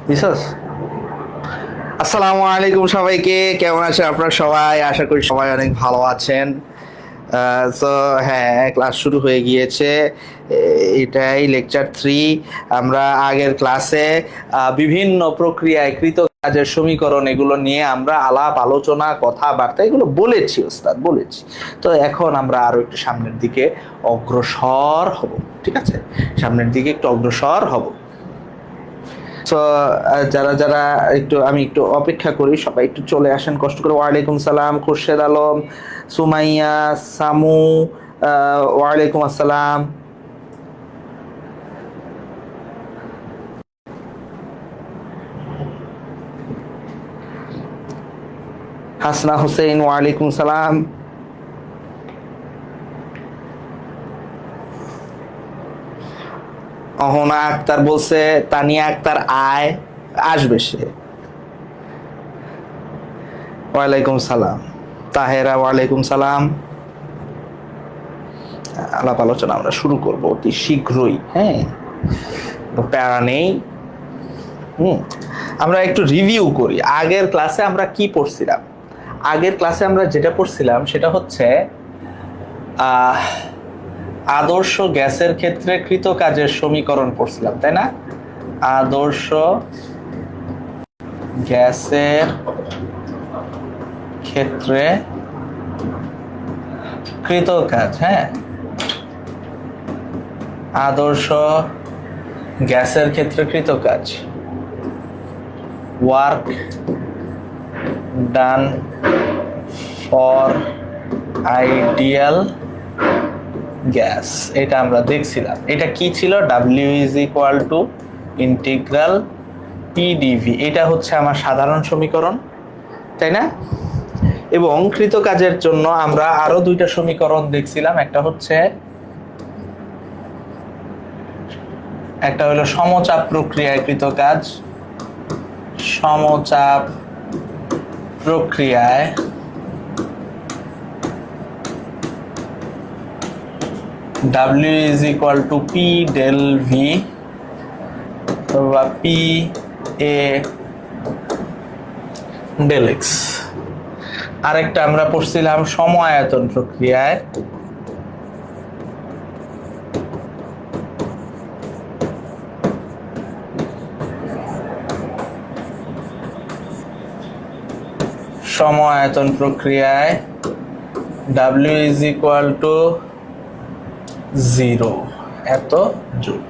দিছস? আসসালামু আলাইকুম সবাইকে, কেমন আছেন আপনারা সবাই? আশা করি সবাই অনেক ভালো আছেন। তো হ্যাঁ, ক্লাস শুরু হয়ে গিয়েছে। এটাই লেকচার 3। আমরা আগের ক্লাসে বিভিন্ন প্রক্রিয়ায় কৃত কাজের সমীকরণ এগুলো নিয়ে আমরা আলাপ আলোচনা কথাবার্তা এগুলো বলেছি, ওস্তাদ বলেছি। তো এখন আমরা আরো একটু সামনের দিকে অগ্রসর হব। ঠিক আছে, সামনের দিকে একটু অগ্রসর হব। তো যারা যারা আমি একটু অপেক্ষা করি, সবাই একটু চলে আসেন কষ্ট করে। ওয়ালাইকুম সালাম খুরশেদ আলম, সুমাইয়া, সামু, ওয়ালাইকুম আসসালাম। হাসনা হোসেন, ওয়ালাইকুম সালাম। অহনা আক্তার বলছে তানিয়া আক্তার আসবে সে। ওয়ালাইকুম সালাম। তাহেরা, ওয়ালাইকুম সালাম। আলাপ আলোচনা আমরা শুরু করব অতি শীঘ্রই। হ্যাঁ, প্যারা নেই। আমরা একটু রিভিউ করি আগের ক্লাসে আমরা কি পড়ছিলাম। আগের ক্লাসে আমরা যেটা পড়ছিলাম সেটা হচ্ছে আদর্শ গ্যাসের ক্ষেত্রে কৃত কাজের সমীকরণ পড়ছিলাম, তাই না? আদর্শ গ্যাসের ক্ষেত্রে কৃত কাজ। হ্যাঁ, আদর্শ গ্যাসের ক্ষেত্রে কৃত কাজ, work done for ideal gas. এটা আমরা দেখছিলাম। এটা কি ছিল? W is equal to integral PDV. এটা হচ্ছে আমার সাধারণ সমীকরণ, তাই না? এবং কৃত কাজের জন্য আমরা আরো দুইটা সমীকরণ দেখছিলাম। একটা হলো সমচাপ প্রক্রিয়ায় কৃত কাজ, সমচাপ প্রক্রিয়ায় W is equal to P del V বা P A del X। আরেকটা আমরা পড়ছিলাম সমআয়তন প্রক্রিয়ায় W is equal to 0, এত জুল।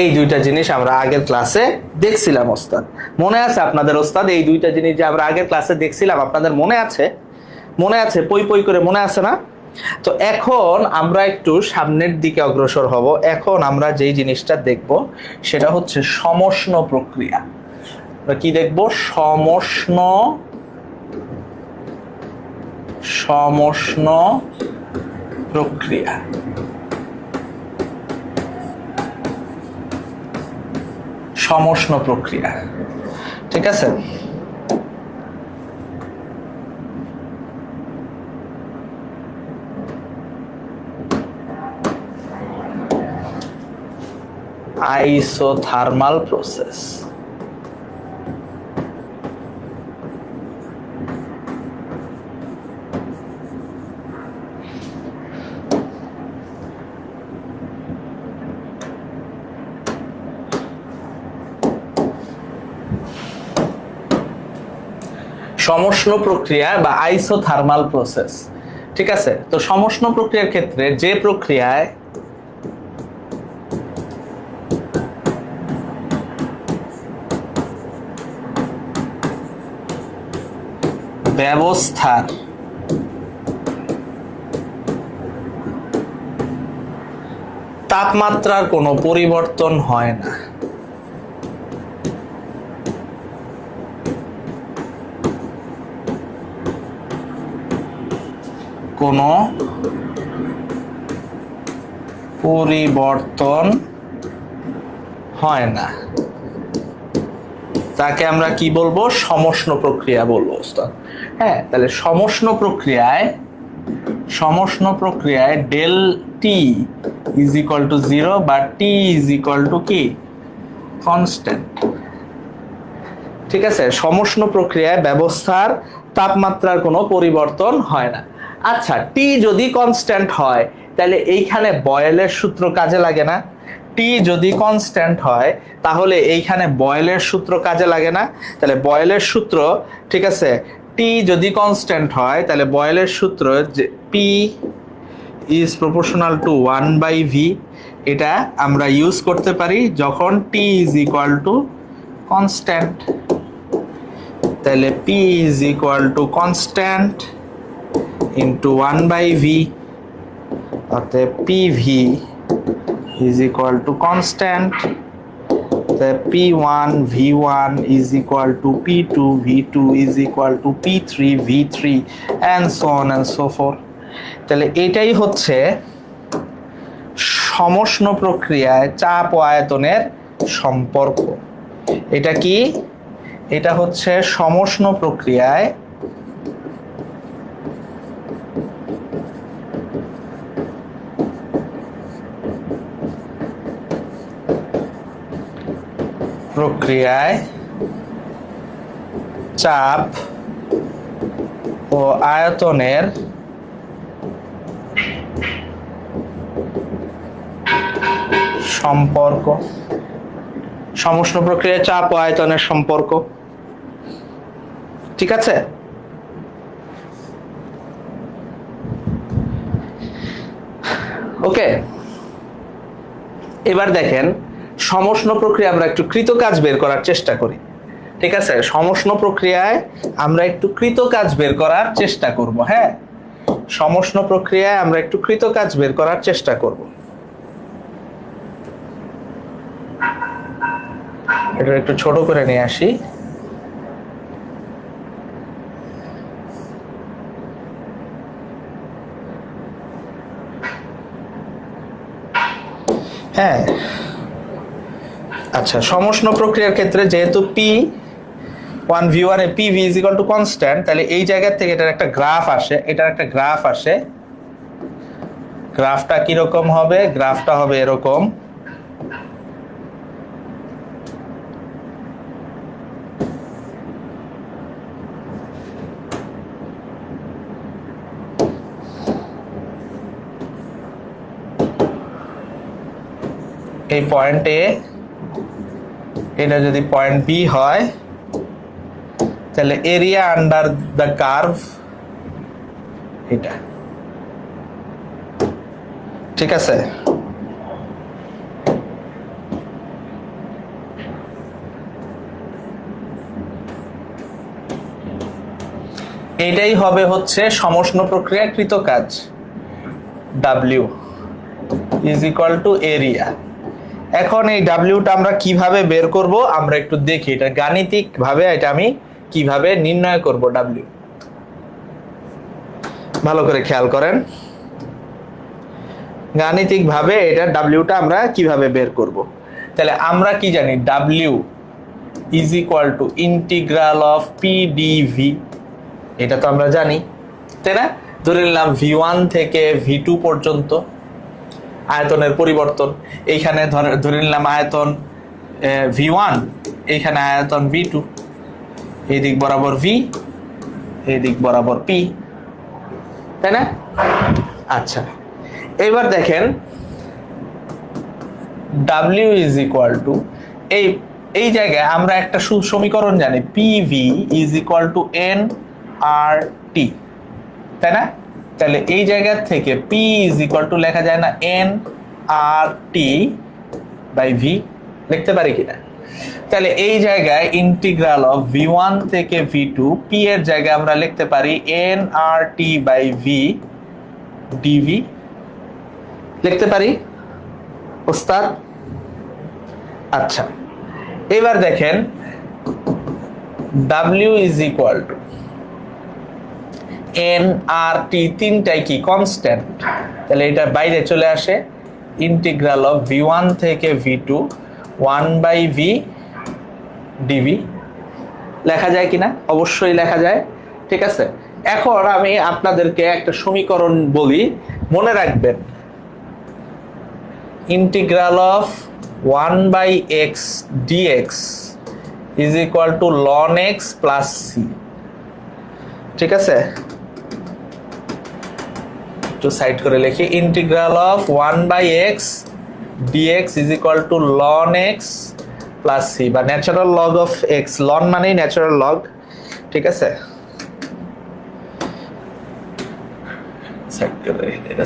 এই দুইটা জিনিস আমরা আগের ক্লাসে দেখছিলাম ওস্তাদ, মনে আছে আপনাদের ওস্তাদ? এই দুইটা জিনিস যে আমরা আগের ক্লাসে দেখছিলাম আপনাদের মনে আছে? মনে আছে? পই পই করে মনে আছে না? তো এখন আমরা একটু সামনের দিকে অগ্রসর হব। এখন আমরা যেই জিনিসটা দেখব সেটা হচ্ছে সমষ্ণ প্রক্রিয়া। আমরা কি দেখব? সমষ্ণ প্রক্রিয়া। সমষ্ণ প্রক্রিয়া, ঠিক আছে? Isothermal process. সমষ্ণ প্রক্রিয়া বা আইসোথার্মাল প্রসেস, ঠিক আছে? তো সমষ্ণ প্রক্রিয়ার ক্ষেত্রে যে প্রক্রিয়ায় ব্যবস্থার তাপমাত্রার কোনো পরিবর্তন হয় না, কোনো পরিবর্তন হয় না, তাকে আমরা কি বলবো? সমষ্ণ প্রক্রিয়া বলবো ওস্তাদ। হ্যাঁ, তাহলে সমষ্ণ প্রক্রিয়ায় del T is equal to 0 বা টি ইজ ইকুয়াল টু কি? কনস্ট্যান্ট। ঠিক আছে, সমুষ্ণ প্রক্রিয়ায় ব্যবস্থার তাপমাত্রার কোনো পরিবর্তন হয় না। আচ্ছা, টি যদি কনস্ট্যান্ট হয় তাহলে এইখানে বয়েলের সূত্র কাজে লাগে না? টি যদি কনস্ট্যান্ট হয় তাহলে এইখানে বয়েলের সূত্র কাজে লাগে না? তাহলে বয়েলের সূত্র, ঠিক আছে, টি যদি কনস্ট্যান্ট হয় তাহলে বয়েলের সূত্র যে P is proportional to 1/v, এটা আমরা ইউজ করতে পারি যখন টি ইজ ইকুয়াল টু কনস্ট্যান্ট। তাহলে P is equal to constant into 1/v, অর্থাৎ PV is equal to constant, the P1 V1 is equal to P2 V2 is equal to P3 V3 and so on and so forth. তাহলে এটাই হচ্ছে সমষ্ণ প্রক্রিয়ায় চাপ ও আয়তনের সম্পর্ক। এটা কি? এটা হচ্ছে সমষ্ণ প্রক্রিয়ায় চাপ ও আয়তনের সম্পর্ক, সমষ্ণ প্রক্রিয়ায় চাপ ও আয়তনের সম্পর্ক। ঠিক আছে? ওকে, এবার দেখেন সমষ্ণ প্রক্রিয়া আমরা একটু কৃত কাজ বের করার চেষ্টা করি। ঠিক আছে, সমষ্ণ প্রক্রিয়ায় আমরা একটু কৃত কাজ বের করার চেষ্টা করব। হ্যাঁ, সমষ্ণ প্রক্রিয়ায় আমরা একটু কৃত কাজ বের করার চেষ্টা করব। এটা একটু ছোট করে নিয়ে আসি। হ্যাঁ, আচ্ছা, সমষ্ণ প্রক্রিয়ার ক্ষেত্রে যেহেতু P1V1 A PV is equal to constant, তাহলে এই জায়গা থেকে এটার একটা গ্রাফ আসে, গ্রাফটা কিরকম হবে? গ্রাফটা হবে এরকম। এই পয়েন্ট এ, এটা যদি পয়েন্ট বি হয় তাহলে এরিয়া আন্ডার দ্য কার্ভ এটা। ঠিক আছে, এটাই হবে হচ্ছে সমষ্ণ প্রক্রিয়া কৃত কাজ। W is equal to area। এখন এই ডাব্লিউটা আমরা কিভাবে বের করব আমরা একটু দেখি। এটা গাণিতিক ভাবে এটা আমি কিভাবে নির্ণয় করব ডাব্লিউ, ভালো করে খেয়াল করেন। গাণিতিক ভাবে এটা ডাব্লিউটা আমরা কিভাবে বের করব। তাহলে আমরা কি জানি? W is equal to integral of P dV, এটা তো আমরা জানি, তাই না? ধরে নিলাম V1 থেকে V2 পর্যন্ত আয়তনের পরিবর্তন। এইখানে ধরে নিলাম আয়তন V1, এইখানে আয়তন V2, এই দিক বরাবর V, এই দিক বরাবর P, তাই না? আচ্ছা, এবার দেখেন W ইজ ইকুয়াল টু এই জায়গায় আমরা একটা সমীকরণ জানি, PV is equal two nRT, তাই না? তাহলে এই জায়গা থেকে P ইজ ইকুয়াল টু লেখা যায় না nRT বাই V, লিখতে পারি কিনা? তাহলে এই জায়গায় ইন্টিগ্রাল অফ V1 থেকে V2, P এর জায়গায় আমরা লিখতে পারি nRT বাই V dV, লিখতে পারি ওস্তাদ? আচ্ছা, এবার দেখেন W is equal two nRT, তিনটাই কি কনস্ট্যান্ট, তাহলে এটা বাইরে চলে আসে। ইন্টিগ্রাল অফ V1 থেকে V2 1/v dv, লেখা যায় কিনা? অবশ্যই লেখা যায়। ঠিক আছে, এখন আমি আপনাদেরকে একটা সমীকরণ বলি, মনে রাখবেন। Integral of 1/x dx is equal to ln x plus C. ঠিক আছে, একটু সাইড করে লিখি, integral of 1/x dx is equal to ln x plus C, বা natural log of x. Ln মানেই ন্যাচারাল লগ। ঠিক আছে,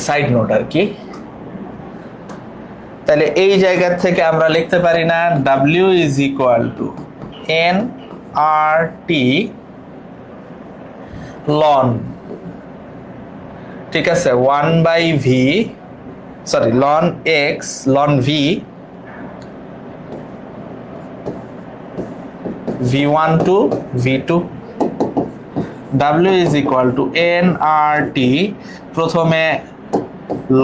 সাইড নোট আর কি। তাহলে এই জায়গা থেকে আমরা লিখতে পারি না w is equal to n r t লন, ঠিক আছে, 1/v, সরি লন x লন v v1 to v2, w is equal to nRT, প্রথমে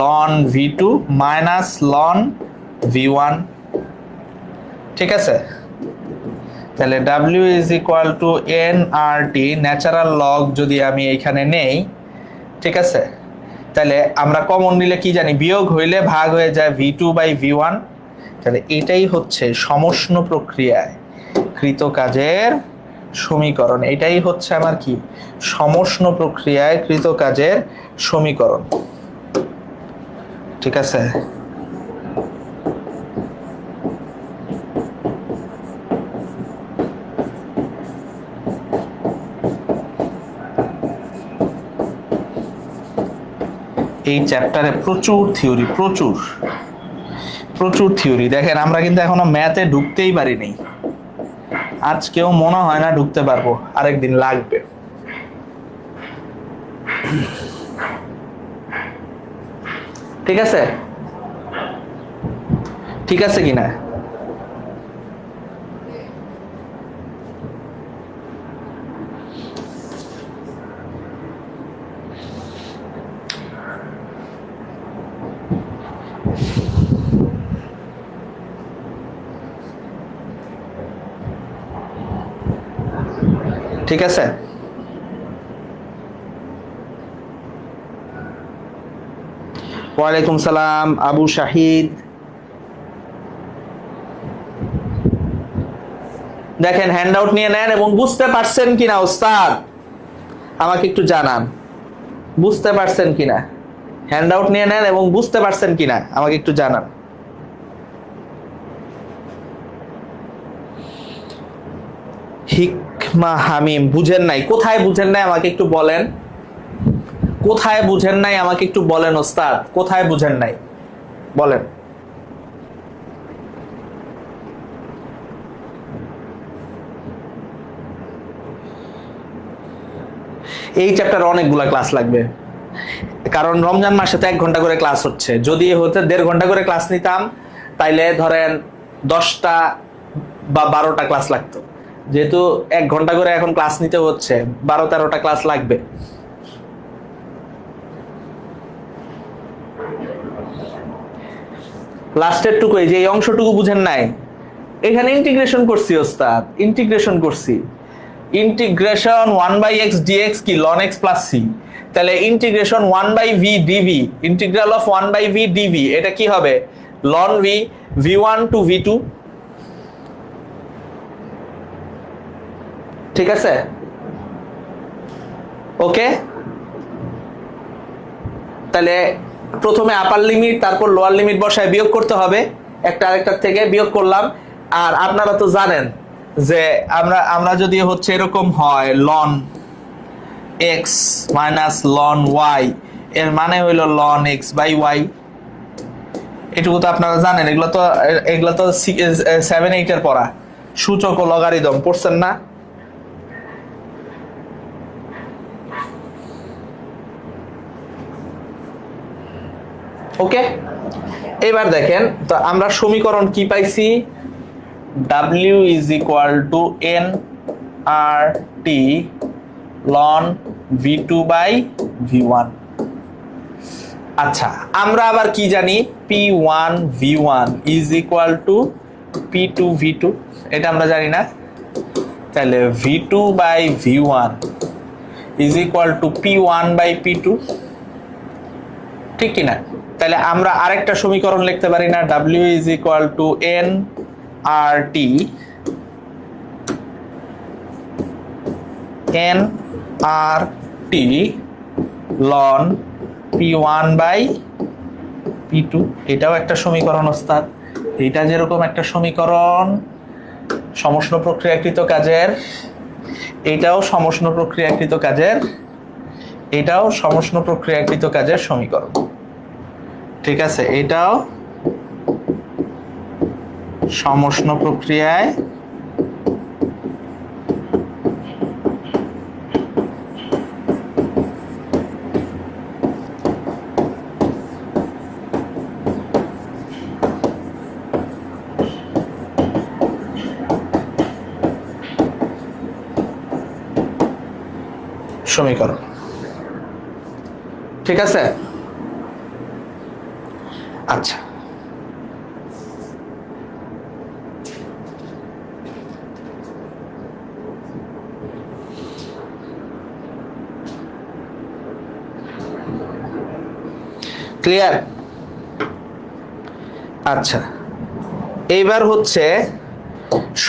ln v2 minus ln v1। ঠিক আছে, তাহলে w is equal to nRT, natural log যদি আমি এখানে নেই, ঠিক আছে, তাহলে আমরা কমন নিলে কি জানি, বিয়োগ হইলে ভাগ হয়ে যায় v2/v1। তাহলে এটাই হচ্ছে সমষ্ণ প্রক্রিয়ায় কৃত কাজের সমীকরণ। এটাই হচ্ছে আমার কি, সমষ্ণ প্রক্রিয়ায় কৃত কাজের সমীকরণ। ঠিক আছে, এই চ্যাপ্টারে প্রচুর থিওরি, প্রচুর থিওরি। দেখেন আমরা কিন্তু এখনো ম্যাথে ঢুকতেই পারিনি, আজকেও মনে হয় না ঢুকতে পারবো, আরেকদিন লাগবে। ঠিক আছে, ঠিক আছে কিনা? ঠিক আছে, ওয়ালাইকুম সালাম আবু শাহিদ। দেখেন হ্যান্ডআউট নিয়ে নেন এবং বুঝতে পারছেন কিনা ওস্তাদ আমাকে একটু জানান, বুঝতে পারছেন কিনা। হ্যান্ডআউট নিয়ে নেন এবং বুঝতে পারছেন কিনা আমাকে একটু জানান। হিকমা হামিম, বুঝেন নাই? কোথায় বুঝেন নাই আমাকে একটু বলেন, কোথায় বুঝেন নাই আমাকে একটু বলেন ওস্তাদ, কোথায় বুঝেন নাই বলেন। এই চ্যাপ্টারে অনেকগুলা ক্লাস লাগবে, কারণ রমজান মাসে তো 1 ঘন্টা করে ক্লাস হচ্ছে। যদি হতে 1.5 ঘন্টা করে ক্লাস নিতাম তাইলে ধরেন 10টা বা 12টা ক্লাস লাগতো। যেহেতু 1 ঘন্টা করে এখন ক্লাস নিতে হচ্ছে, 12-13টা ক্লাস লাগবে। লাস্টের টুকু, এই যে এই অংশটুকু বুঝেন নাই, এখানে ইন্টিগ্রেশন করছি ওস্তাদ, ইন্টিগ্রেশন করছি। ইন্টিগ্রেশন 1/x dx কি ln x প্লাস c, তাহলে integration 1/v dv, integral of 1/v dv, এটা কি হবে ln v v1 to v2। ঠিক আছে, ওকে। তাহলে প্রথমে আপার লিমিট তারপর লোয়ার লিমিট বসায় বিয়োগ করতে হবে, একটা আরেকটার থেকে বিয়োগ করলাম। আর আপনারা তো জানেন যে আমরা যদি হচ্ছে এরকম হয় ln x minus ln y, এর মানে হইল ln x বাই y। এটুকু তো আপনারা জানেন, এগুলো তো 7-8 এর পড়া, সূচক ও লগারিদম পড়ছেন না? ওকে, এবার দেখেন তো আমরা সমীকরণ কি পাইছি, w is equal to nRT ln v2/v1। আচ্ছা, আমরা আবার কি জানি, p1 v1 is equal to p2 v2, এটা আমরা জানি না। তাহলে v2/v1 is equal to p1/p2, ঠিক কিনা? তাহলে আমরা আরেকটা সমীকরণ লিখতে পারি না, w is equal to nRT N R T লন P1/P2, এটাও একটা সমীকরণ ওস্তাদ। এটা যেরকম একটা সমীকরণ সমষ্ণ প্রক্রিয়াকৃত কাজের, এটাও সমষ্ণ প্রক্রিয়াকৃত কাজের, এটাও সমষ্ণ প্রক্রিয়াকৃত কাজের সমীকরণ। ঠিক আছে, এটাও সমষ্ণ প্রক্রিয়ায় সমীকরণ। ঠিক আছে, আচ্ছা ক্লিয়ার? আচ্ছা, এইবার হচ্ছে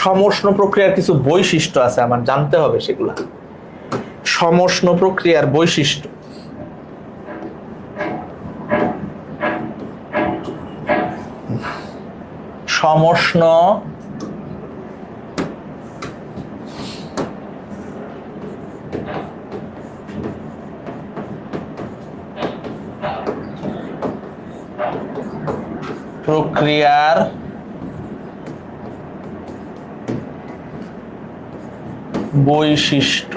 সমষ্ণ প্রক্রিয়ার কিছু বৈশিষ্ট্য আছে, আমার জানতে হবে সেগুলা। সমষ্ণ প্রক্রিয়ার বৈশিষ্ট্য। সমষ্ণ প্রক্রিয়ার বৈশিষ্ট্য।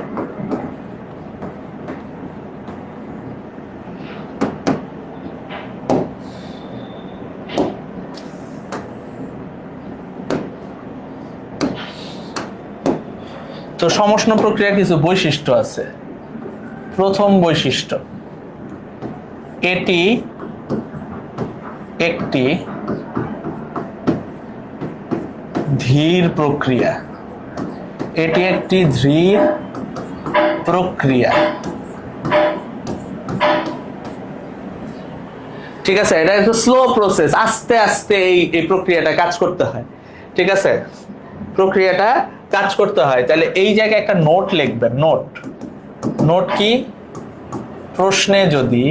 তো সমষ্ণ প্রক্রিয়ার কিছু বৈশিষ্ট্য আছে। প্রথম বৈশিষ্ট্য, এটি একটি ধীর প্রক্রিয়া। এটি একটি ধীর প্রক্রিয়া। ঠিক আছে, এটা একটু স্লো প্রসেস, আস্তে আস্তে এই প্রক্রিয়াটা কাজ করতে হয়। ঠিক আছে, প্রক্রিয়াটা কাজ করতে হয়। তাহলে এই জায়গায় একটা নোট লিখবেন। নোট, নোট কি? প্রশ্নে যদি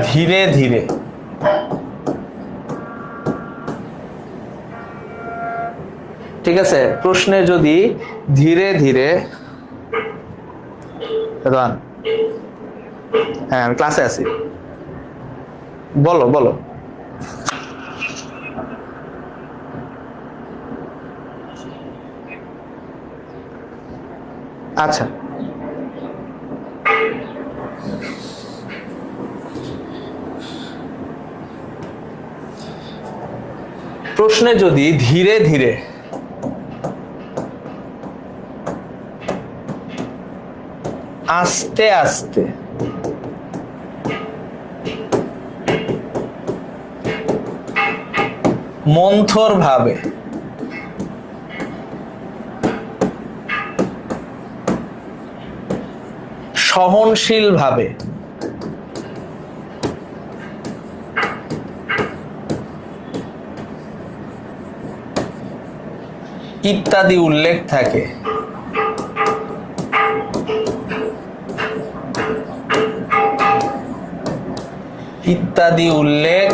ধীরে ধীরে ঠিক আছে, প্রশ্নে যদি ধীরে ধীরে, হ্যাঁ আমি ক্লাসে আছি, বলো বলো। আচ্ছা, প্রশ্নে যদি ধীরে ধীরে আস্তে আস্তে মন্থর ভাবে সহনশীল ভাবে ইত্যাদি উল্লেখ থাকে, ইত্যাদি উল্লেখ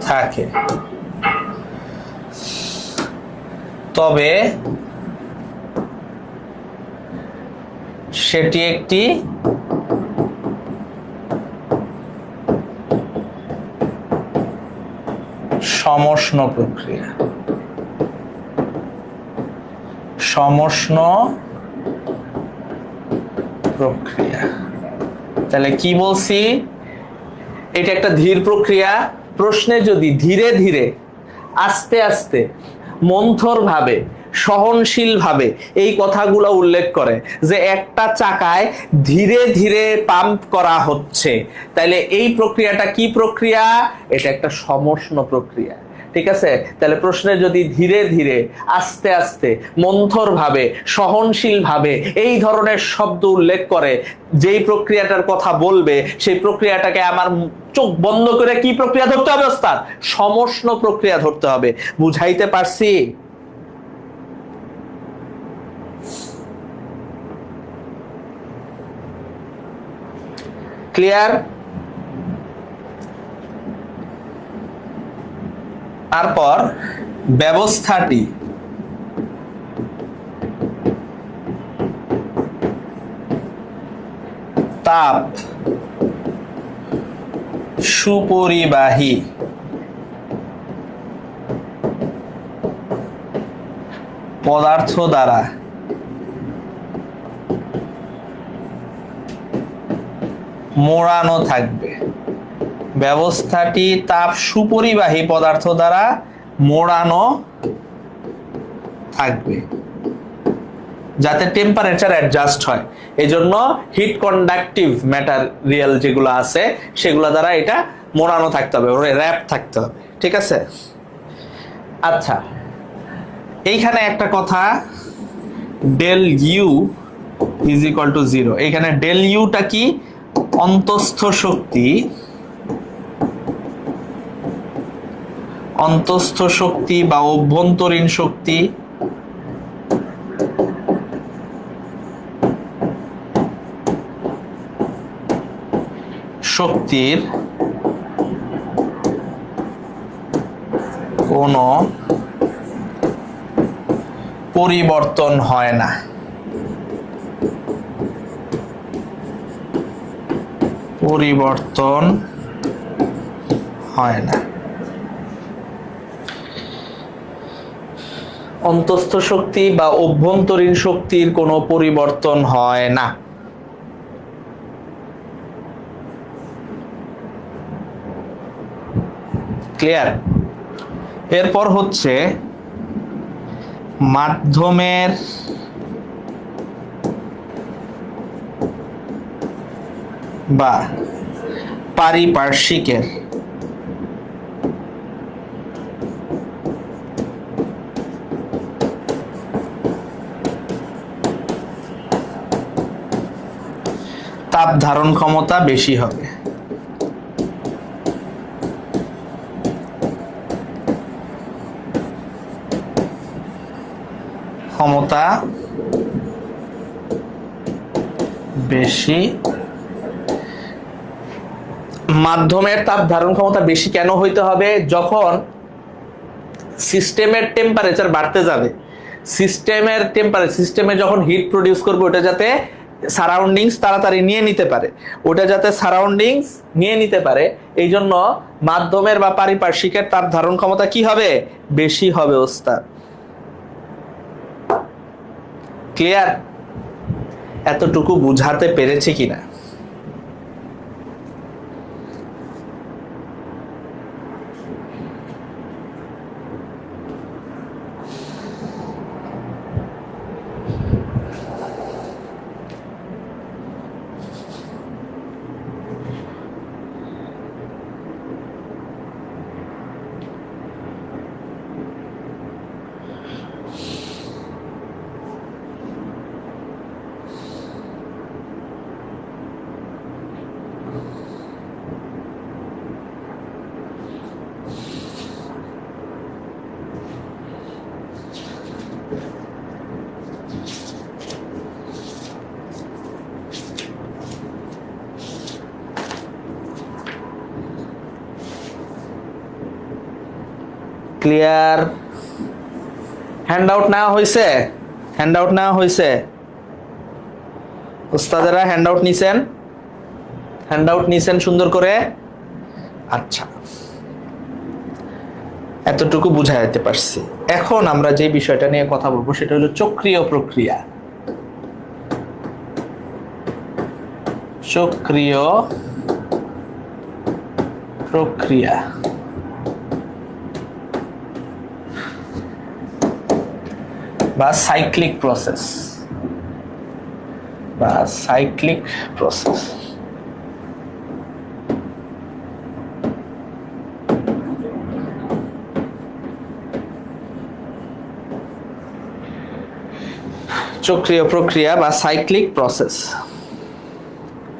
থাকে, তবে সেটি একটি সমষ্ণ প্রক্রিয়া। সমষ্ণ প্রক্রিয়া। তাহলে কি বলছি? এটা একটা ধীর প্রক্রিয়া। প্রশ্নে যদি ধীরে ধীরে আস্তে আস্তে মন্থর ভাবে সহনশীল ভাবে এই কথাগুলো উল্লেখ করে যে একটা চাকায় ধীরে ধীরে পাম্প করা হচ্ছে, তাহলে এই প্রক্রিয়াটা কি প্রক্রিয়া? এটা একটা সমষ্ণ প্রক্রিয়া। ঠিক আছে, তাহলে প্রশ্নে যদি ধীরে ধীরে আস্তে আস্তে মন্থর ভাবে সহনশীল ভাবে এই ধরনের শব্দ উল্লেখ করে যেই প্রক্রিয়াটার কথা বলবে, সেই প্রক্রিয়াটাকে আমার চোখ বন্ধ করে কি প্রক্রিয়া ধরতে হবে ওস্তাদ? সমষ্ণ প্রক্রিয়া ধরতে হবে। বুঝাইতে পারছি? ক্লিয়ার? তারপর ব্যবস্থাটি তাপ সুপরিবাহী পদার্থ দ্বারা মোড়ানো থাকবে। ব্যবস্থাটি তাপ সুপরিবাহী পদার্থ দ্বারা মোড়ানো থাকবে যাতে টেম্পারেচার অ্যাডজাস্ট হয়। এই জন্য হিট কন্ডাক্টিভ ম্যাটেরিয়াল যেগুলো আছে সেগুলো দ্বারা এটা মোড়ানো থাকতে হবে, র্যাপ থাকতে হবে। ঠিক আছে? আচ্ছা, এইখানে একটা কথা, del U is equal to 0। এখানে ডেল ইউটা কি? অন্তঃস্থ শক্তি, অন্তঃস্থ শক্তি বা অভ্যন্তরীণ শক্তি শক্তির কোনো পরিবর্তন হয় না। পরিবর্তন হয় না। অন্তঃস্থ শক্তি বা অভ্যন্তরীণ শক্তির কোনো পরিবর্তন হয় না। ক্লিয়ার? এরপর হচ্ছে মাধ্যমের বা পারিপার্শ্বিকের তাপ ধারণ ক্ষমতা বেশি হবে। ক্ষমতা বেশি। মাধ্যমের তাপ ধারণ ক্ষমতা বেশি কেন হইতে হবে? যখন সিস্টেমের টেম্পারেচার বাড়তে যাবে, সিস্টেমে যখন হিট প্রডিউস করবে ওটা যাতে সারাউন্ডিংস তাড়াতাড়ি নিয়ে নিতে পারে, এই জন্য মাধ্যমের বা পারিপার্শ্বিকের তাপ ধারণ ক্ষমতা কি হবে? বেশি হবে ওস্তাদ। ক্লিয়ার? এতটুকু বুঝাতে পেরেছি কিনা? ক্লিয়ার? হ্যান্ডআউট নেওয়া হয়েছে? ওস্তাদেরা হ্যান্ডআউট নিছেন সুন্দর করে? আচ্ছা, এতটুকু বুঝাইতে পারছি। এখন আমরা যে বিষয়টা নিয়ে কথা বলবো সেটা হলো চক্রীয় প্রক্রিয়া। বা সাইক্লিক প্রসেস চক্রীয় প্রক্রিয়া বা সাইক্লিক প্রসেস।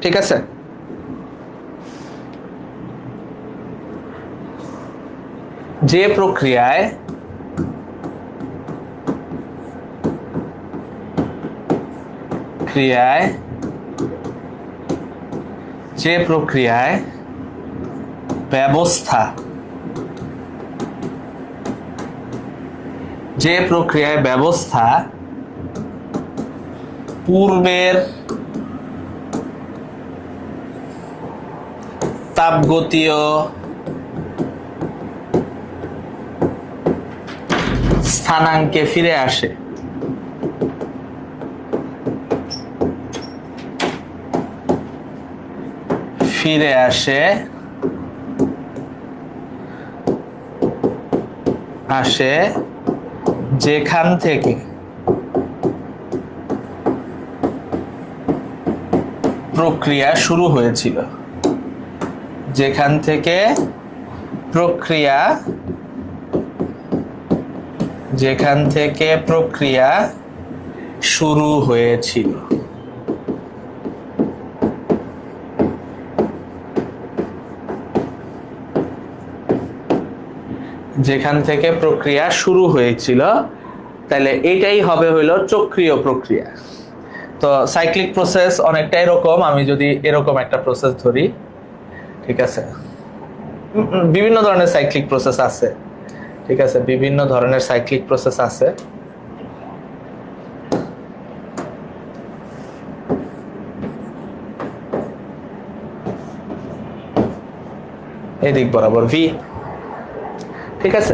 ঠিক আছে? যে প্রক্রিয়ায় যে প্রক্রিয়ায় ব্যবস্থা পূর্বের তাপগতীয় স্থানাঙ্কে ফিরে আসে। যেখান থেকে প্রক্রিয়া শুরু হয়েছিল। যেখান থেকে প্রক্রিয়া শুরু হয়েছিল। তাহলে এটাই হবে হইলো চক্রীয় প্রক্রিয়া। তো সাইক্লিক প্রসেস অনেকটা এরকম, আমি যদি এরকম একটা প্রসেস ধরি, ঠিক আছে, বিভিন্ন ধরনের সাইক্লিক প্রসেস আছে, ঠিক আছে, বিভিন্ন ধরনের সাইক্লিক প্রসেস আছে। এদিক বরাবর ভি, ঠিক আছে।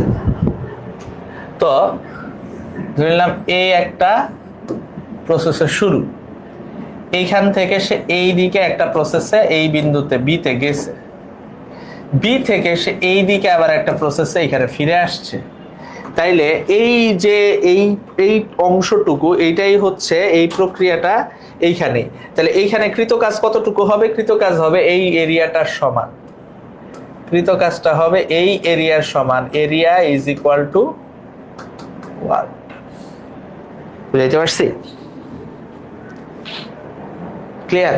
তো ধরলাম এ একটা প্রসেসের শুরু, এইখান থেকে সে এই দিকে একটা প্রসেসে এই বিন্দুতে বিতে গেছে, বি থেকে সে এই দিকে আবার একটা প্রসেসে এখানে ফিরে আসছে। তাইলে এই যে এই অংশটুকু, এইটাই হচ্ছে এই প্রক্রিয়াটা এইখানে। তাহলে এইখানে কৃতকাজ কতটুকু হবে? কৃতকাজ হবে এই এরিয়াটার সমান, কৃতকাজটা হবে এই এরিয়ার সমান। Area is equal to work. বুঝাইতে পারছি? ক্লিয়ার?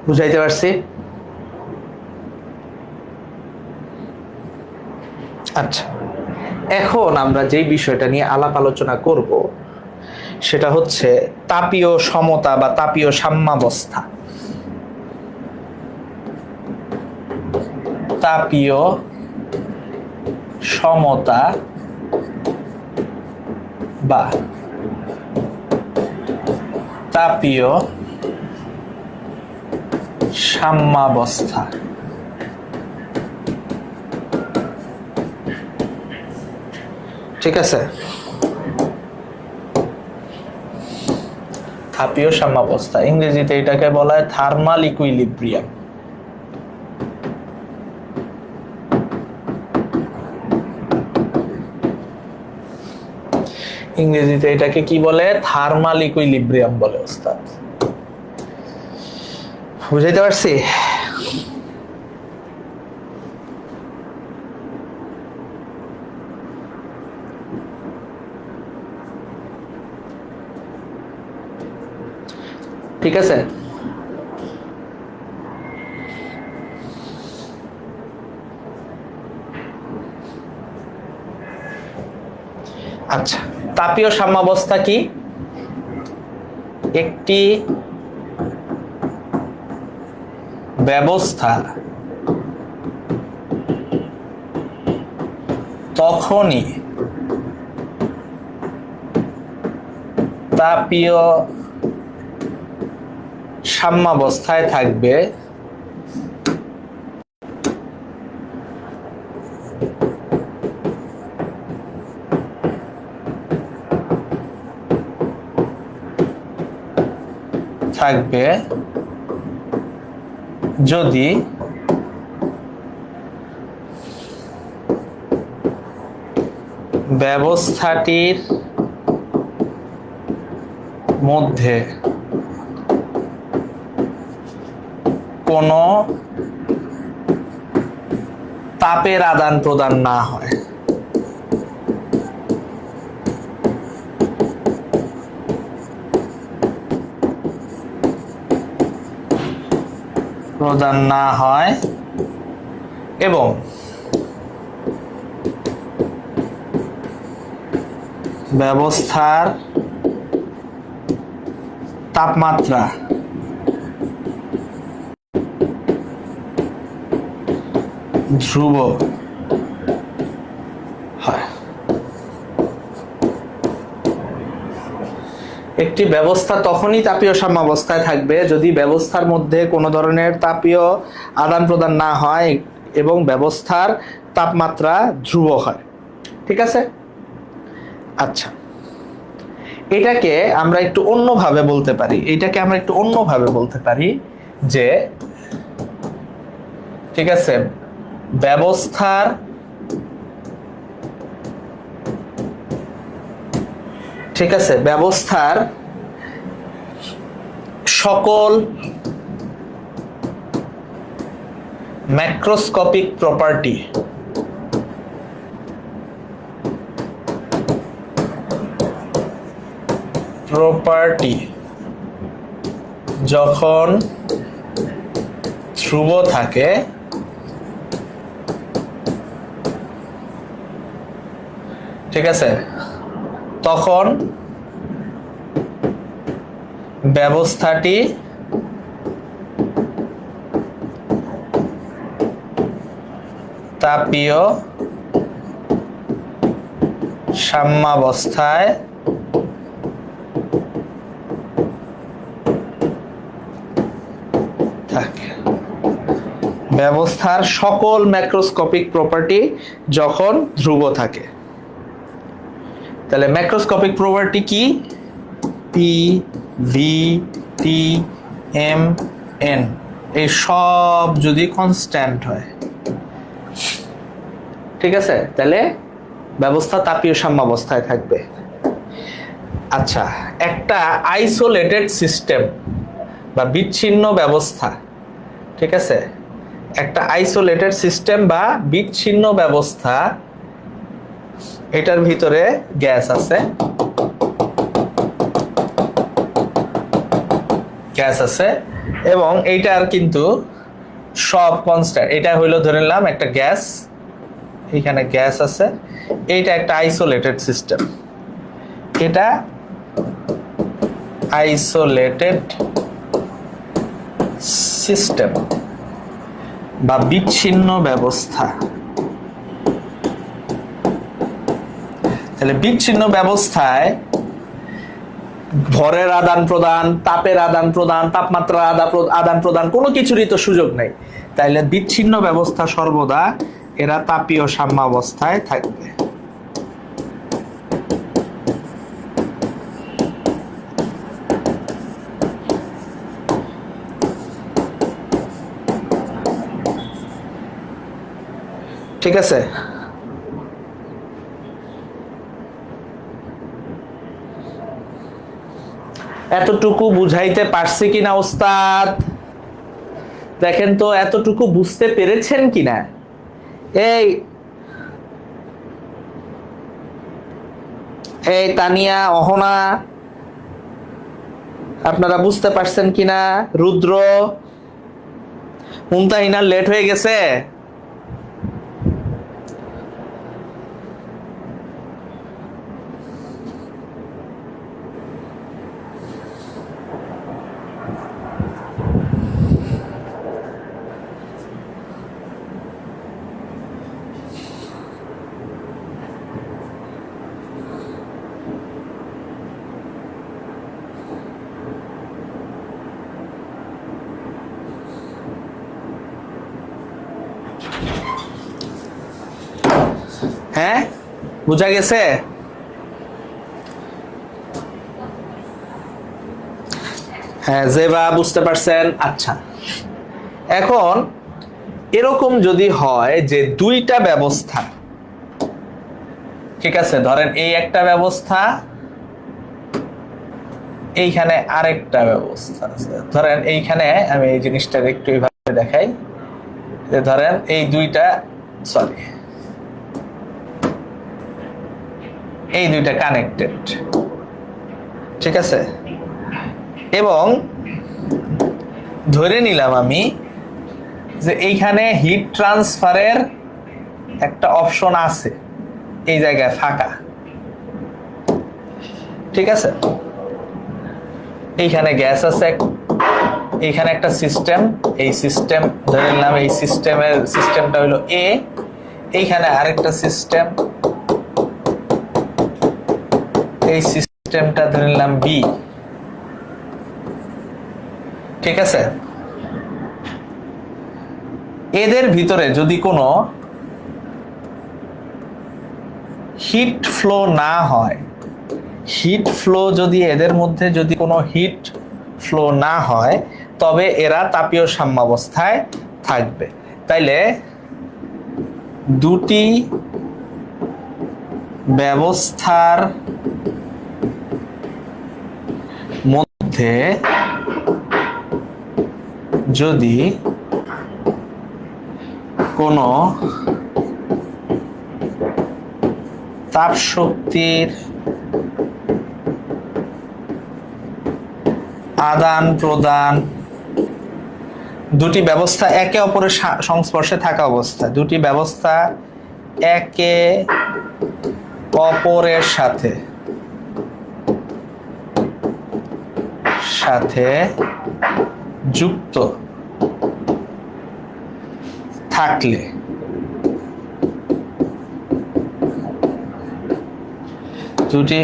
বুঝাইতে পারছি? আচ্ছা, এখন আমরা যেই বিষয়টা নিয়ে আলাপ আলোচনা করব সেটা হচ্ছে তাপীয় সমতা বা তাপীয় সাম্যাবস্থা। তাপীয় সমতা বা তাপীয় সাম্যাবস্থা। ঠিক আছে, তাপীয় সাম্যাবস্থা, ইংরেজিতে এটাকে বলা হয় থার্মাল ইকুইলিব্রিয়াম। ইংরেজিতে এটাকে কি বলে? থার্মাল ইকুইলিব্রিয়াম বলে। ওস্তাদ বুঝাইতে পারছি? ঠিক আছে, আচ্ছা, তাপীয় সাম্যাবস্থা কি? একটি ব্যবস্থা তখনই তাপীয় সাম্যাবস্থায় থাকবে যদি ব্যবস্থাটির মধ্যে কোনো তাপের আদান প্রদান না হয়। প্রদান না হয় এবং ব্যবস্থার তাপমাত্রা ধ্রুব হয়। একটি ব্যবস্থা তখনই তাপীয় সাম্যাবস্থায় থাকবে যদি ব্যবস্থার মধ্যে কোনো ধরনের তাপীয় আদান প্রদান না হয় এবং ব্যবস্থার তাপমাত্রা ধ্রুব হয়। ঠিক আছে? আচ্ছা, এটাকে আমরা একটু অন্যভাবে বলতে পারি যে ঠিক আছে, ব্যবস্থার সকল ম্যাক্রোস্কোপিক প্রপার্টি যখন ধ্রুব থাকে ঠিক আছে, তখন ব্যবস্থাটি তাপীয় সাম্যাবস্থায় থাকে। ব্যবস্থার সকল ম্যাক্রোস্কোপিক প্রপার্টি যখন ধ্রুব থাকে। তাহলে ম্যাক্রোস্কোপিক প্রপার্টি কি? পি, ভি, টি, এম, এন এই সব যদি কনস্ট্যান্ট হয় ঠিক আছে, তাহলে ব্যবস্থা তাপীয় সাম্যাবস্থায় থাকবে। আচ্ছা, একটা আইসোলেটেড সিস্টেম বা বিচ্ছিন্ন ব্যবস্থা ঠিক আছে, একটা আইসোলেটেড সিস্টেম বা বিচ্ছিন্ন ব্যবস্থা, এটার ভিতরে গ্যাস আছে এবং এইটার কিন্তু সব কনস্ট্যান্ট। এটা হইলো ধরে নিলাম একটা গ্যাস, এখানে গ্যাস আছে, এইটা একটা আইসোলেটেড সিস্টেম। এটা আইসোলেটেড সিস্টেম বা বিচ্ছিন্ন ব্যবস্থা। তাহলে বিচ্ছিন্ন ব্যবস্থায় ভরের আদান প্রদান, তাপের আদান প্রদান, তাপমাত্রার আদান প্রদান কোনো কিছুরই তো সুযোগ নেই। তাইলে বিচ্ছিন্ন ব্যবস্থা সর্বদা এরা তাপীয় সাম্যাবস্থায় থাকবে। ঠিক আছে? এতটুকু বুঝাইতে পারছি কিনা ওস্তাদ? দেখেন তো এতটুকু বুঝতে পেরেছেন কিনা। এই তানিয়া, অহনা, আপনারা বুঝতে পারছেন কিনা? রুদ্র, মুমতাহিনার লেট হয়ে গেছে। হ্যাঁ, বুঝা গেছে? হ্যাঁ, জেবা বুঝতে পারছেন। আচ্ছা, এখন এরকম যদি হয় যে দুইটা ব্যবস্থা ঠিক আছে, ধরেন এই একটা ব্যবস্থা, এইখানে আরেকটা ব্যবস্থা আছে। ধরেন এইখানে আমি এই জিনিসটা একটু এইভাবে দেখাই, যে ধরেন এই দুইটা, সরি, এই দুইটা কানেক্টেড, ঠিক আছে। এবং ধরে নিলাম আমি যে এইখানে হিট ট্রান্সফারের একটা অপশন আছে, এই জায়গায় ফাঁকা, ঠিক আছে। এইখানে গ্যাস আছে, এইখানে একটা সিস্টেম, এই সিস্টেম ধরে নিলাম, এই সিস্টেমটা হলো এ, এইখানে আরেকটা সিস্টেম, এই সিস্টেমটা ধরে নিলাম বি, ঠিক আছে। এদের ভিতরে যদি কোনো হিট ফ্লো না হয়, হিট ফ্লো যদি এদের মধ্যে যদি কোনো হিট ফ্লো না হয়, তবে এরা তাপীয় সাম্যাবস্থায় থাকবে। তাইলে দুটি ব্যবস্থার মধ্যে যদি কোনো তাপ শক্তির আদান প্রদান, দুটি ব্যবস্থা একে অপরের সংস্পর্শে থাকা অবস্থা, দুটি ব্যবস্থা একে অপরের সাথে যুক্ত থাকলে দুটি,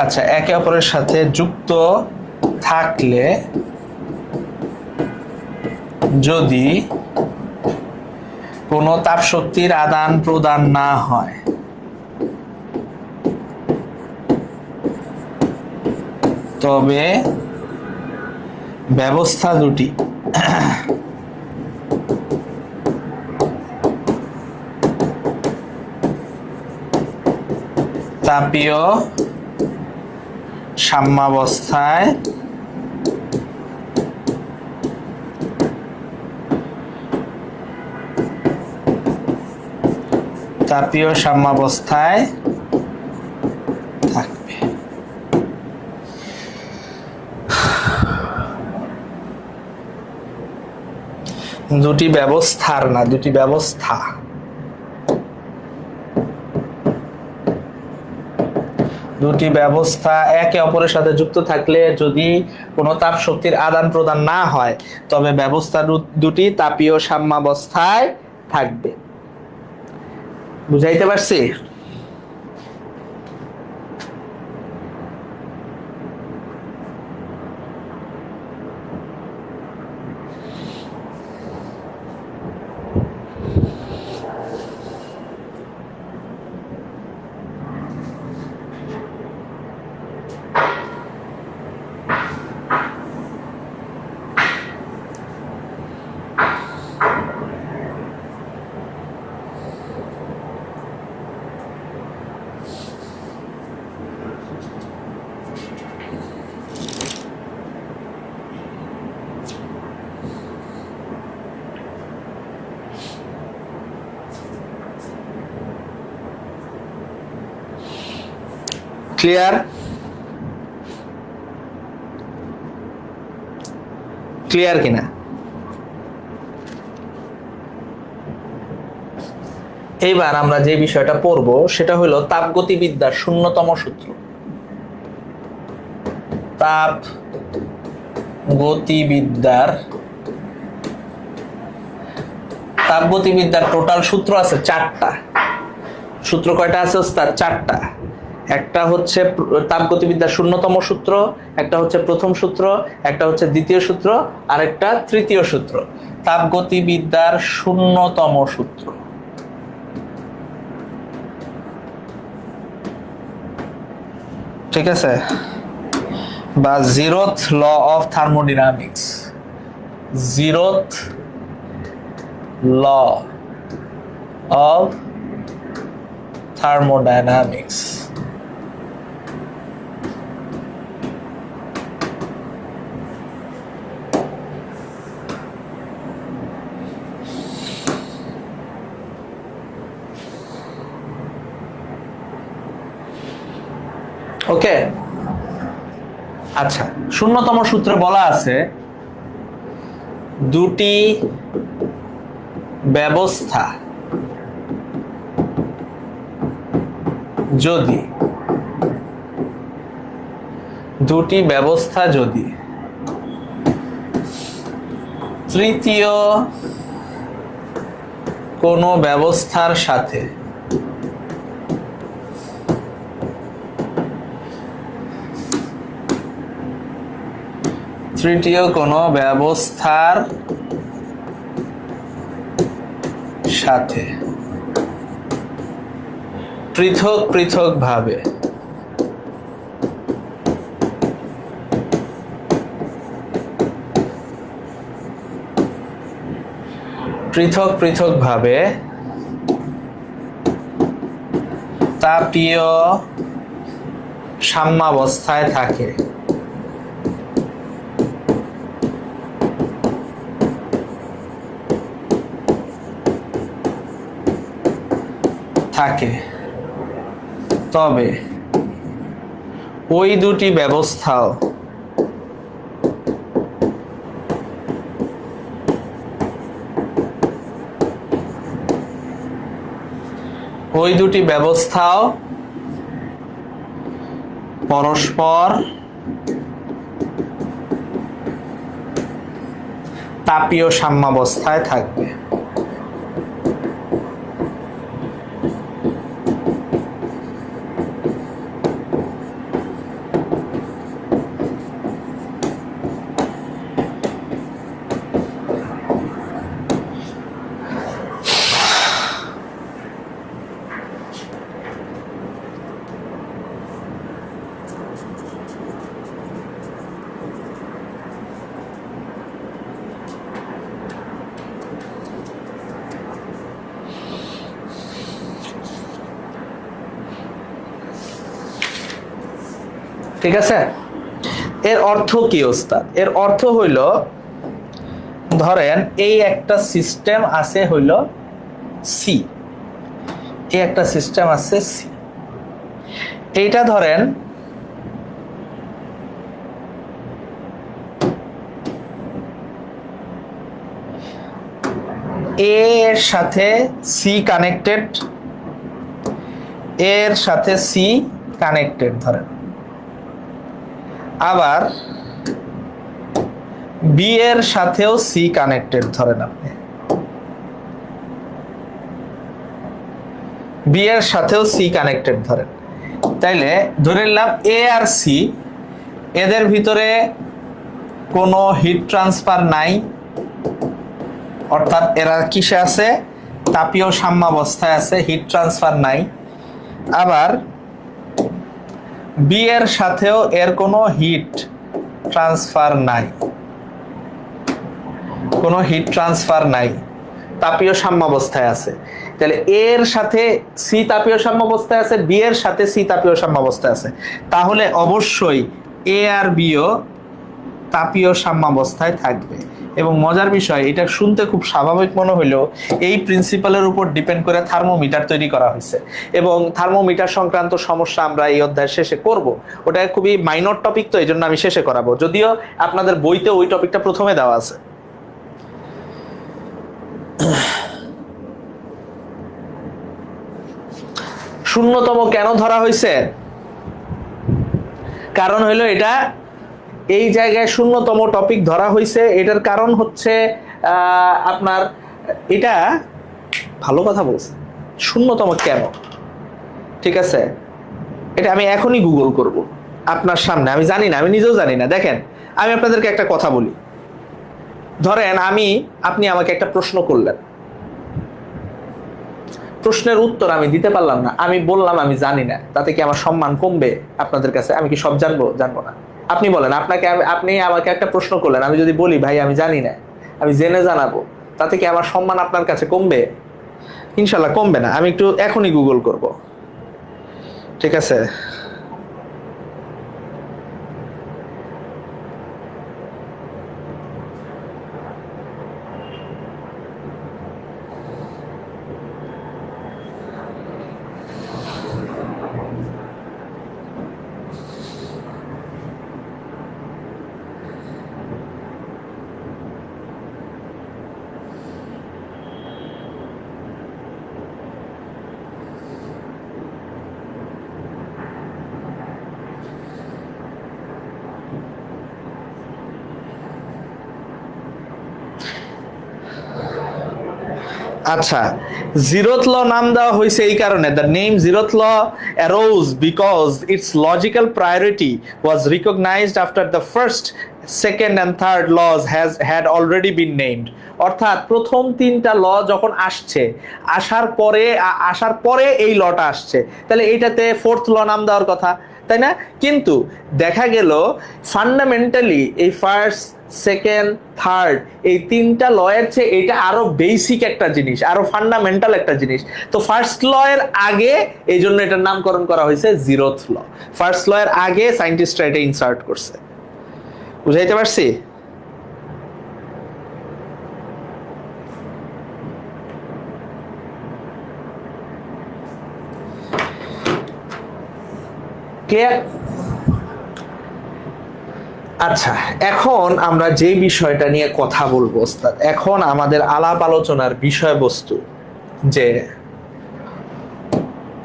আচ্ছা, একে অপরের সাথে যুক্ত থাকলে যদি কোনো তাপ শক্তির আদান প্রদান না হয়, তবে ব্যবস্থা দুটি তাপীয় সাম্যাবস্থায় থাকবে। দুটি ব্যবস্থার না, দুটি ব্যবস্থা, দুটি ব্যবস্থা একে অপরের সাথে যুক্ত থাকলে যদি কোনো তাপ শক্তির আদান প্রদান না হয়, তবে ব্যবস্থা দুটি তাপীয় সাম্যাবস্থায় থাকবে। বুঝাইতে পারছি? ক্লিয়ার? ক্লিয়ার কিনা? এইবার আমরা যে বিষয়টা পড়ব সেটা হলো তাপগতিবিদ্যার শূন্যতম সূত্র। তাপগতিবিদ্যার টোটাল সূত্র আছে 4টা। সূত্র কয়টা আছে ওস্তাদ? 4টা। একটা হচ্ছে তাপগতিবিদ্যার শূন্যতম সূত্র, একটা হচ্ছে প্রথম সূত্র, একটা হচ্ছে দ্বিতীয় সূত্র, আর একটা তৃতীয় সূত্র। তাপগতিবিদ্যার শূন্যতম সূত্র, ঠিক আছে, বা zeroth law of thermodynamics, zeroth law of thermodynamics. Okay, আচ্ছা, 0তম সূত্রে বলা আছে দুটি ব্যবস্থা যদি তৃতীয় কোনো ব্যবস্থার সাথে পৃথক পৃথকভাবে তাপীয় সাম্যাবস্থায় থাকে তবে ওই দুটি ব্যবস্থাও পরস্পর তাপীয় সাম্যাবস্থায় থাকবে। ঠিক আছে, এর অর্থ কি ওস্তাদ? এর অর্থ হইল, ধরেন এই একটা সিস্টেম আছে হইল সি, এই একটা সিস্টেম আছে সি, এইটা ধরেন এ এর সাথে সি কানেক্টেড, এর সাথে সি কানেক্টেড ধরেন, আবার বি এর সাথেও সি কানেক্টেড ধরেন, আপনি বি এর সাথেও সি কানেক্টেড ধরেন, তাইলে ধরে নিলাম এ আর সি এদের ভিতরে কোনো হিট ট্রান্সফার নাই, অর্থাৎ এরা কিসে আছে? তাপীয় সাম্যাবস্থায় আছে, হিট ট্রান্সফার নাই। আবার বি এর সাথেও এর কোনো হিট ট্রান্সফার নাই, তাপীয় সাম্যাবস্থায় আছে। তাহলে এর সাথে সি তাপীয় সাম্যাবস্থায় আছে, বি এর সাথে সি তাপীয় সাম্যাবস্থায় আছে, তাহলে অবশ্যই এ আর বিও তাপীয় সাম্যাবস্থায় থাকবে। এবং মজার বিষয়, এটা শুনতে খুব স্বাভাবিক মনে হলেও এই প্রিন্সিপালের উপর ডিপেন্ড করে থার্মোমিটার তৈরি করা হয়েছে, এবং থার্মোমিটার সংক্রান্ত সমস্যা আমরা এই অধ্যায়ের শেষে করব। ওটা খুবই মাইনর টপিক, তো এই জন্য আমি শেষে করাবো, যদিও আপনাদের বইতে ওই টপিকটা প্রথমে দেওয়া আছে। শূন্যতম কেন ধরা হয়েছে? কারণ হইলো এটা এই জায়গায় শূন্যতম টপিক ধরা হয়েছে, এটার কারণ হচ্ছে আপনার এটা ভালো কথা বলছে, শূন্যতম কেন, ঠিক আছে, এটা আমি এখনই গুগল করব আপনার সামনে, আমি জানি না, আমি নিজেও জানি না। দেখেন, আমি আপনাদেরকে একটা কথা বলি, ধরেন আপনি আমাকে একটা প্রশ্ন করলেন, প্রশ্নের উত্তর আমি দিতে পারলাম না, আমি বললাম আমি জানি না, তাতে কি আমার সম্মান কমবে আপনাদের কাছে? আমি কি সব জানবো না? আপনি বলেন, আপনি আমাকে একটা প্রশ্ন করলেন, আমি যদি বলি ভাই আমি জানি না, আমি জেনে জানাবো, তাতে কি আমার সম্মান আপনার কাছে কমবে? ইনশাল্লাহ কমবে না। আমি একটু এখনই গুগল করব। ঠিক আছে? আচ্ছা, জিরোথ ল নাম দেওয়া হয়েছে এই কারণে, the name zeroth law arose because its logical priority was recognized after the first, second and third laws had already been named. অর্থাৎ প্রথম তিনটা ল যখন আসার পরে এই লটা আসছে, তাহলে এইটাতে ফোর্থ ল নাম দেওয়ার কথা, তাই না? কিন্তু দেখা গেল ফান্ডামেন্টালি এই ফার্স্ট, সেকেন্ড, থার্ড এই তিনটা লয়ের চেয়ে এটা আরো বেসিক একটা জিনিস, আরো ফান্ডামেন্টাল একটা জিনিস। তো ফার্স্ট ল এর আগে এই জন্য এটার নামকরণ করা হয়েছে জিরোথ ল। ফার্স্ট ল এর আগে সায়েন্টিস্টরা এটা ইনসার্ট করছে। বুঝাইতে পারছি? ক্লিয়ার? আচ্ছা, এখন আমরা যে বিষয়টা নিয়ে কথা বলবো ওস্তাদ, এখন আমাদের আলাপ আলোচনার বিষয়বস্তু যে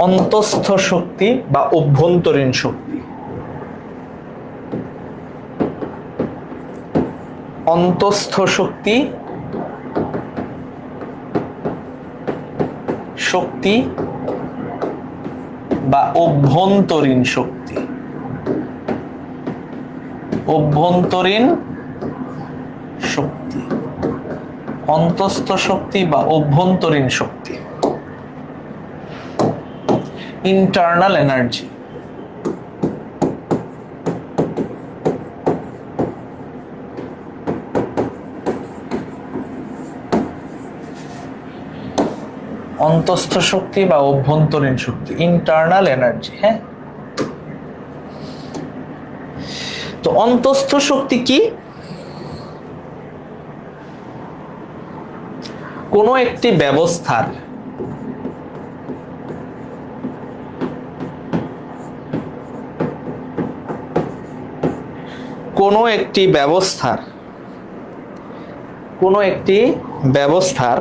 অন্তঃস্থ শক্তি বা অভ্যন্তরীণ শক্তি। অন্তঃস্থ শক্তি, শক্তি বা অভ্যন্তরীণ শক্তি। অভ্যন্তরীণ শক্তি, অন্তঃস্থ শক্তি বা অভ্যন্তরীণ শক্তি, ইন্টারনাল এনার্জি। অন্তঃস্থ শক্তি বা অভ্যন্তরীণ শক্তি, ইন্টারনাল এনার্জি। হ্যাঁ, তো অন্তঃস্থ শক্তি কি? কোনো একটি ব্যবস্থার কোনো একটি ব্যবস্থার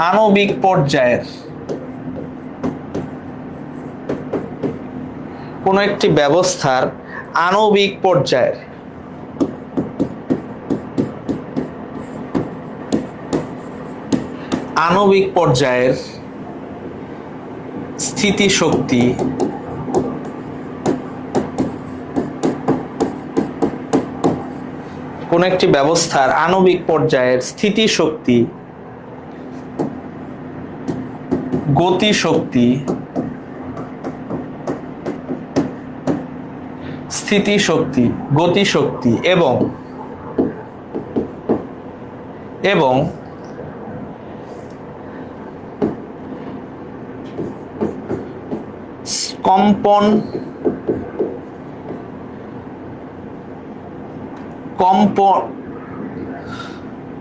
আণবিক পর্যায়ের, কোনো একটি ব্যবস্থার আণবিক পর্যায়ের স্থিতিশক্তি, কোন একটি ব্যবস্থার আণবিক পর্যায়ের স্থিতিশক্তি, গতিশক্তি, গতিশক্তি এবং কম্পন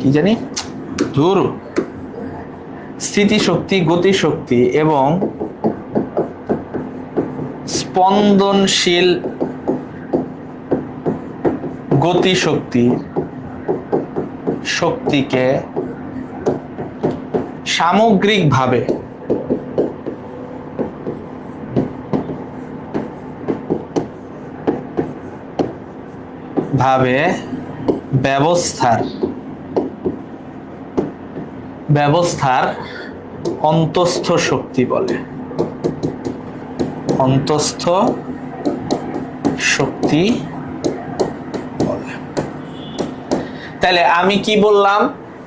কি জানি ধুর স্থিতিশক্তি, গতিশক্তি এবং স্পন্দনশীল শক্তিকে সামগ্রিকভাবে ব্যবস্থার অন্তঃস্থ শক্তি বলে। অন্তঃস্থ শক্তি বলে। তাহলে আমি কি বললাম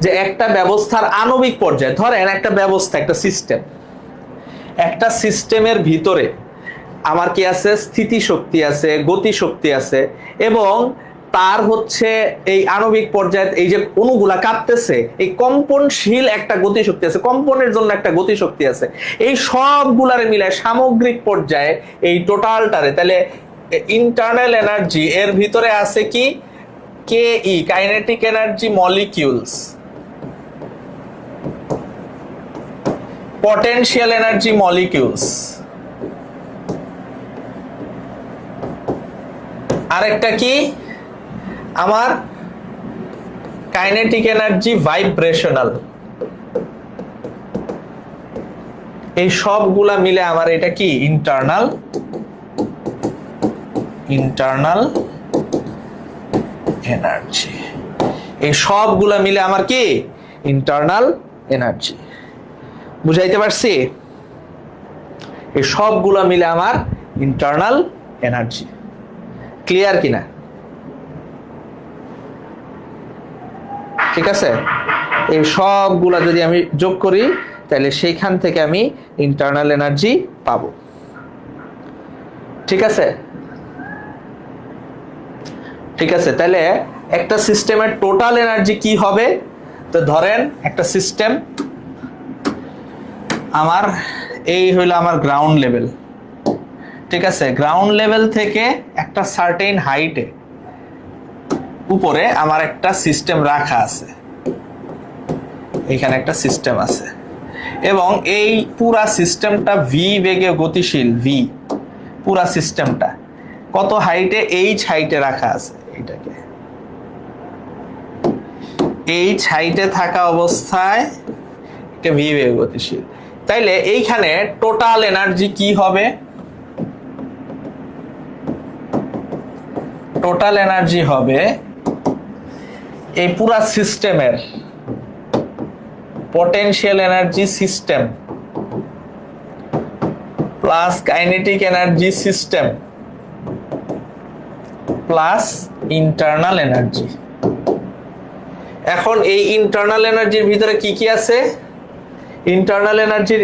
যে একটা ব্যবস্থার আণবিক পর্যায়ে, ধরেন একটা ব্যবস্থা, একটা সিস্টেমের ভিতরে আমার কি আছে? স্থিতিশক্তি আছে, গতিশক্তি আছে এবং তার হচ্ছে এই আণবিক পর্যায়ে এই যে অণুগুলা কাঁপতেছে, এই কম্পনশীল একটা গতিশক্তি আছে, কম্পনের জন্য একটা গতিশক্তি আছে, এই সবগুলারে মিলায় সামগ্রিক পর্যায়ে এই টোটালটারে, তাহলে ইন্টারনাল এনার্জি এর ভিতরে আছে কি, K E kinetic energy molecules, potential energy molecules, আরেকটা কি আমার কাইনেটিক এনার্জি ভাইব্রেশনাল। এই সবগুলা মিলে আমার এটা কি ইন্টারনাল এনার্জি। এই সবগুলা মিলে আমার কি ইন্টারনাল এনার্জি। বুঝাইতে পারছি? এই সবগুলা মিলে আমার ইন্টারনাল এনার্জি। ক্লিয়ার কিনা? ঠিক আছে, এই সবগুলা যদি আমি যোগ করি তাহলে সেইখান থেকে আমি ইন্টারনাল এনার্জি পাবো। ঠিক আছে, ঠিক আছে। তাহলে একটা সিস্টেমের টোটাল এনার্জি কি হবে? তো ধরেন একটা সিস্টেম আমার এই হইলো আমার গ্রাউন্ড লেভেল, ঠিক আছে, গ্রাউন্ড লেভেল থেকে একটা সার্টেন হাইটে উপরে আমার একটা সিস্টেম রাখা আছে, এখানে একটা সিস্টেম আছে, এবং এই পুরা সিস্টেমটা ভি বেগে গতিশীল, ভি পুরা সিস্টেমটা কত হাইটে, এইচ হাইটে রাখা আছে। এটাকে এইচ হাইটে থাকা অবস্থায় এটা ভি বেগে গতিশীল। তাইলে এইখানে টোটাল এনার্জি কি হবে? টোটাল এনার্জি হবে এই পুরা সিস্টেমের potential energy system plus kinetic energy system plus internal energy. এখন এই ইন্টারনাল এনার্জির ভিতরে কি কি আছে? ইন্টারনাল এনার্জির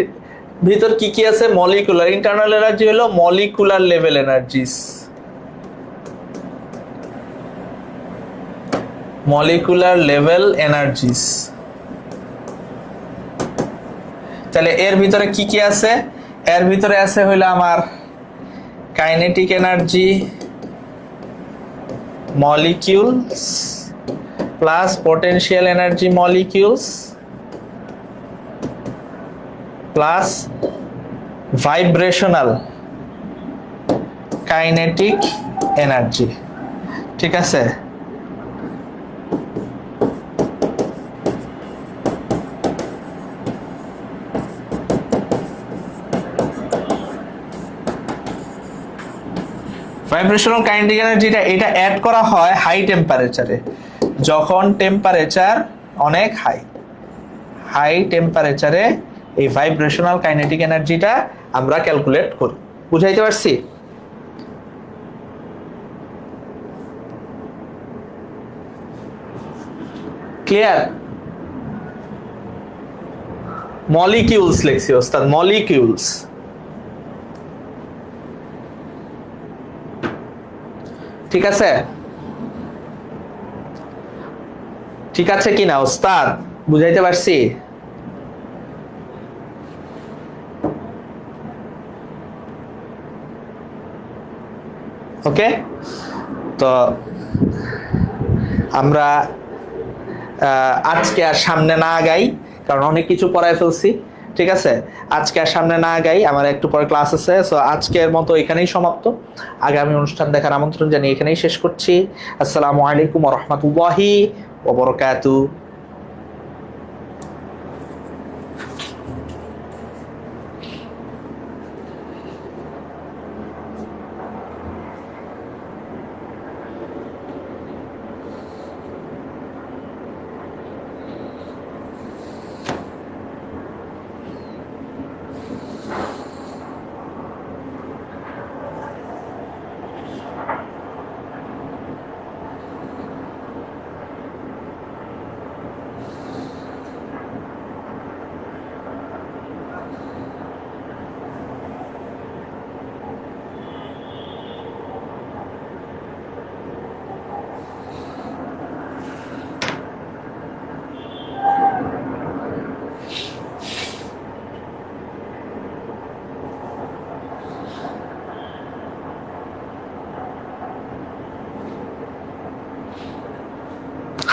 ভিতর কি কি আছে? মলিকুলার। ইন্টারনাল এনার্জি হলো molecular level energies, molecular level energies. তাহলে এর ভিতরে কি কি আছে? এর ভিতরে আছে হইলো আমার kinetic energy molecules plus potential energy molecules plus vibrational kinetic energy. ঠিক আছে, ভাইব্রেশনাল কাইনেটিক এনার্জিটা এটা অ্যাড করা হয় হাই টেম্পারেচারে, যখন টেম্পারেচার অনেক হাই টেম্পারেচারে এই ভাইব্রেশনাল কাইনেটিক এনার্জিটা আমরা ক্যালকুলেট করি। বুঝাইতে পারছি? ক্লিয়ার? মলিকিউলস লিখছি ওস্তাদ, মলিকিউলস। ঠিক আছে, ঠিক আছে কিনা ওস্তাদ? বুঝাইতে পারছি? ওকে, তো আমরা আজকে আর সামনে না আগাই, কারণ অনেক কিছু পড়ায় ফেলছি। ঠিক আছে, আজকে আর সামনে না আগাই, আমার একটু পরে ক্লাস আছে। সো আজকের মতো এখানেই সমাপ্ত। আগামী অনুষ্ঠান দেখার আমন্ত্রণ জানিয়ে এখানেই শেষ করছি। আসসালামু আলাইকুম ওয়া রাহমাতুল্লাহি ওয়া বারাকাতুহু।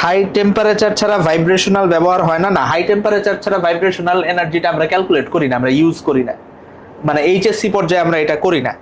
হাই টেম্পারেচার ছাড়া ভাইব্রেশনাল ব্যবহার হয় না, না হাই টেম্পারেচার ছাড়া ভাইব্রেশনাল এনার্জিটা আমরা ক্যালকুলেট করি না, আমরা ইউজ করি না, মানে এইচএসসি পর্যায়ে আমরা এটা করি না।